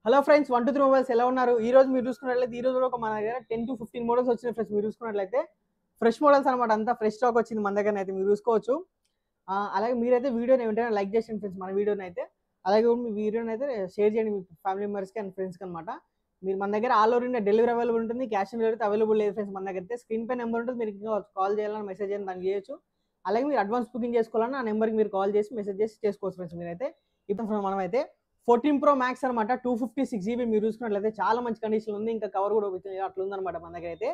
Hello friends 123 mobiles ఎలా ఉన్నారు? ఈ రోజు మీరు చూసుకున్నట్లయితే ఈ రోజు కూడా మన దగ్గర 10 to 15 మోడల్స్ వచ్చినాయి ఫ్రెండ్స్. మీరు చూసుకున్నట్లయితే ఫ్రెష్ మోడల్స్ అనమాట. అంతా ఫ్రెష్ స్టాక్ వచ్చింది మన దగ్గర అయితే మీరు చూసుకోవచ్చు. అలాగే మీరైతే వీడియోని వెంటనే లైక్ చేయండి ఫ్రెండ్స్ మన వీడియోని అయితే. అలాగే మీ వీడియోని అయితే షేర్ చేయండి మీ ఫ్యామిలీ మెంబర్స్కి అండ్ ఫ్రెండ్స్కి అనమాట. మీరు మన దగ్గర all over India delivery available ఉంటుంది. క్యాష్ ఆన్ డెలివరీ అయితే అవైలబుల్ లేదు ఫ్రెండ్స్ మన దగ్గర అయితే. స్క్రీన్ పై నెంబర్ ఉంటుంది, మీరు ఇంకా కాల్ చేయాలని మెసేజ్ చేయాలని దాన్ని చేయొచ్చు. అలాగే మీరు అడ్వాన్స్ బుకింగ్ చేసుకోవాలన్నా ఆ నెంబర్కి మీరు కాల్ చేసి మెసేజ్ చేసి చేసుకోవచ్చు ఫ్రెండ్స్. మీరైతే ఇప్పుడు మనం అయితే 14 Pro Max అనమాట 256 GB మీరు చూసుకున్నట్లయితే చాలా మంచి కండిషన్ ఉంది. ఇంకా కవర్ కూడా అట్లా ఉందన్నమాట మన దగ్గర అయితే.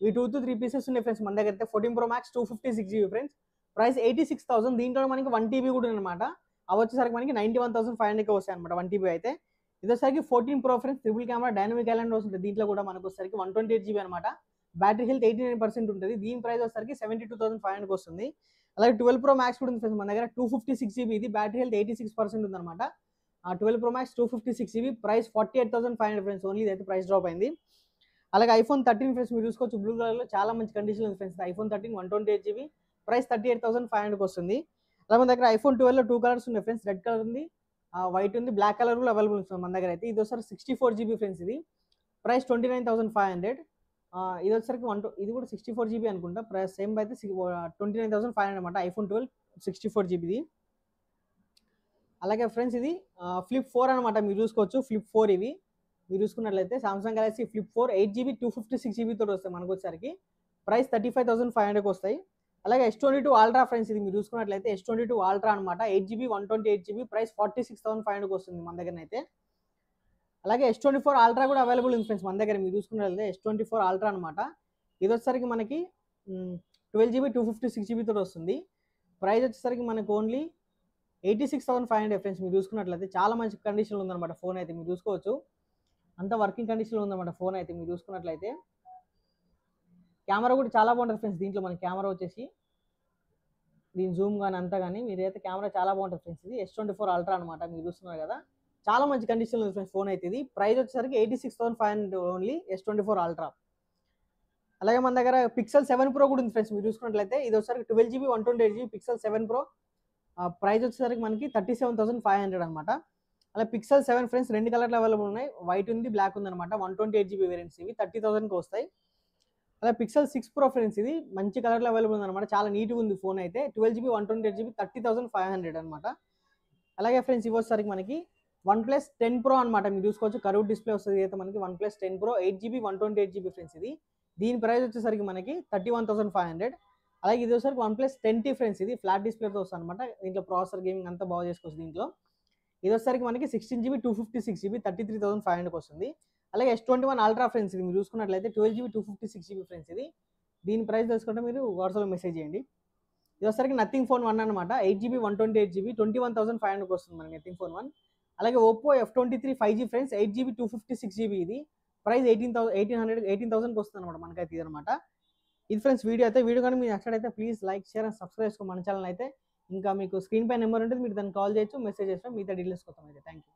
ఈ 2 to 3 పీసెస్ ఉన్నాయి ఫ్రెండ్స్ మన దగ్గర అయితే. 14 Pro Max 256 GB friends. Price 86,000. దీంట్లో మనకి 1 TB కూడా అనమాట. అవి వచ్చేసరికి మనకి 91,500కి వస్తాయి అనమాట 1 TB అయితే. ఇది వచ్చేసరికి 14 Pro friends, triple camera dynamic island వస్తుంది. దీంట్లో కూడా మనకు వచ్చేసరికి 128 GB అనమాట. బ్యాటరీ హెల్త్ 89% ఉంటుంది. దీని ప్రైస్ వచ్చేసరికి 72,500కి వస్తుంది. అలాగే 12 Pro Max కూడా ఉంది ఫ్రెండ్స్ మన దగ్గర 256 GB. ఇది బ్యాటరీ హెల్త్ 86% ఉంది అనమాట. 12 Pro Max 256 GB price 48,500 friends. Only ఇదైతే ప్రైస్ డ్రాప్ అయింది. అలాగే iPhone 13 ఫ్రెండ్స్ మీరు చూసుకోవచ్చు. బ్లూ కలర్లో చాలా మంచి కండిషన్ ఉంది ఫ్రెండ్స్. iPhone 13 128 GB ప్రైస్ 38,500కి వస్తుంది. అలాగే మన దగ్గర iPhone 12లో 2 కలర్స్ ఉన్నాయి ఫ్రెండ్స్. రెడ్ కలర్ ఉంది, వైట్ ఉంది, బ్లాక్ కలర్ కూడా అవైలబుల్ ఉంది మన దగ్గర అయితే. ఇది వచ్చేసరికి 64 GB ఫ్రెండ్స్. ఇది ప్రైస్ 29,500. ఇది వచ్చేసరికి ఇది కూడా 64 GB అనుకుంటా. ప్రైస్ సేమ్ అయితే 29,500 అనమాట. iPhone 12 64 GB ఇది. అలాగే ఫ్రెండ్స్ ఇది ఫ్లిప్ 4 అనమాట. మీరు చూసుకోవచ్చు ఫ్లిప్ 4 ఇవి మీరు చూసుకున్నట్లయితే Samsung Galaxy flip 4 8GB 256 GB తోటి వస్తాయి మనకు వచ్చేసరికి. ప్రైస్ 35,500కి వస్తాయి. అలాగే S22 Ultra ఫ్రెండ్స్ ఇది మీరు చూసుకున్నట్లయితే S22 Ultra అనమాట. 8GB 128 GB ప్రైస్ 46,500కి వస్తుంది మన దగ్గర అయితే. అలాగే S24 Ultra కూడా అవైలబుల్ ఉంది ఫ్రెండ్స్ మన దగ్గర. మీరు చూసుకున్నట్లయితే S24 Ultra అనమాట. ఇది వచ్చేసరికి మనకి 12GB 256 GB తోటి వస్తుంది. ప్రైస్ వచ్చేసరికి మనకు ఓన్లీ 86,500 ఫ్రెండ్స్. మీరు చూసుకున్నట్లయితే చాలా మంచి కండిషన్లో ఉందన్నమాట ఫోన్ అయితే. మీరు చూసుకోవచ్చు అంతా వర్కింగ్ కండిషన్లో ఉందన్నమాట ఫోన్ అయితే. మీరు చూసుకున్నట్లయితే కెమెరా కూడా చాలా బాగుంటుంది ఫ్రెండ్స్. దీంట్లో మన కెమెరా వచ్చేసి దీని జూమ్ కానీ అంతా కానీ మీరైతే కెమెరా చాలా బాగుంటుంది ఫ్రెండ్స్. ఇది S24 Ultra అనమాట. మీరు చూస్తున్నారు కదా చాలా మంచి కండిషన్లో ఉంది ఫ్రెండ్స్ ఫోన్ అయితే. ఇది ప్రైస్ వచ్చేసరికి 86,500 ఓన్లీ S24 Ultra. అలాగే మన దగ్గర Pixel 7 Pro కూడా ఉంది ఫ్రెండ్స్. మీరు చూసుకున్నట్లయితే ఇది వచ్చేసరికి 12GB 128 GB Pixel 7 Pro price వచ్చేసరికి మనకి 37,500 అనమాట. అలా Pixel 7 ఫ్రెండ్స్ రెండు కలర్లు అవైలబుల్ ఉన్నాయి. వైట్ ఉంది, బ్లాక్ ఉంది అనమాట. 128 GB వేరియంట్స్ ఇవి 30,000కి వస్తాయి. అలా Pixel 6 Pro ఫ్రెండ్స్ ఇది మంచి కలర్లో అవైలబుల్ ఉంది అనమాట. చాలా నీట్గా ఉంది ఫోన్ అయితే. 12GB 128 GB 30,500 అనమాట. అలాగే ఫ్రెండ్స్ ఇవి వచ్చేసరికి మనకి OnePlus 10 Pro అనమాట. మీరు చూసుకోవచ్చు కర్వ్ డిస్ప్లే వస్తుంది అయితే మనకి OnePlus 10 Pro 8GB 128 GB friends ఇది. దీని ప్రైస్ వచ్చేసరికి మనకి 31,500. అలాగే ఇది వచ్చేసరికి OnePlus 10T ఫ్రెండ్స్. ఇది ఫ్లాట్ డిస్ప్లేతో వస్తుంది అనమాట. దీంట్లో ప్రాసెసర్ గేమింగ్ అంతా బాగా చేసుకోవచ్చు దీంట్లో. ఇది వచ్చేసరికి మనకి 16GB 256 GB 33,500కి వస్తుంది. అలాగే S21 Ultra ఫ్రెండ్స్ ఇది మీరు చూసుకున్నట్లయితే 12GB 256 GB ఫ్రెండ్స్ ఇది. దీని ప్రైస్ తెలుసుకుంటే మీరు వాట్సాప్లో మెసేజ్ చేయండి. ఇది వచ్చేసరికి నథింగ్ ఫోన్ 1 అనమాట. 8GB 128 GB 21,500కి వస్తుంది మనకి నథింగ్ ఫోన్ 1. అలాగే Oppo F23 5G friends 8GB 256 GB ఇది ప్రైస్ 18,000కి వస్తుంది అనమాట మనకైతే ఇది అనమాట. ఇది ఫ్రెండ్స్ వీడియో అయితే. వీడియో కానీ మీకు నచ్చినట్లయితే please like, share and subscribe చేసుకో మన ఛానల్ అయితే. ఇంకా మీకు స్క్రీన్ పై నెంబర్ ఉంటుంది, మీరు దాన్ని కాల్ చేయొచ్చు, మెసేజ్ చేస్తాం మిగతా డీటెయిల్స్ కోసం అయితే. Thank you.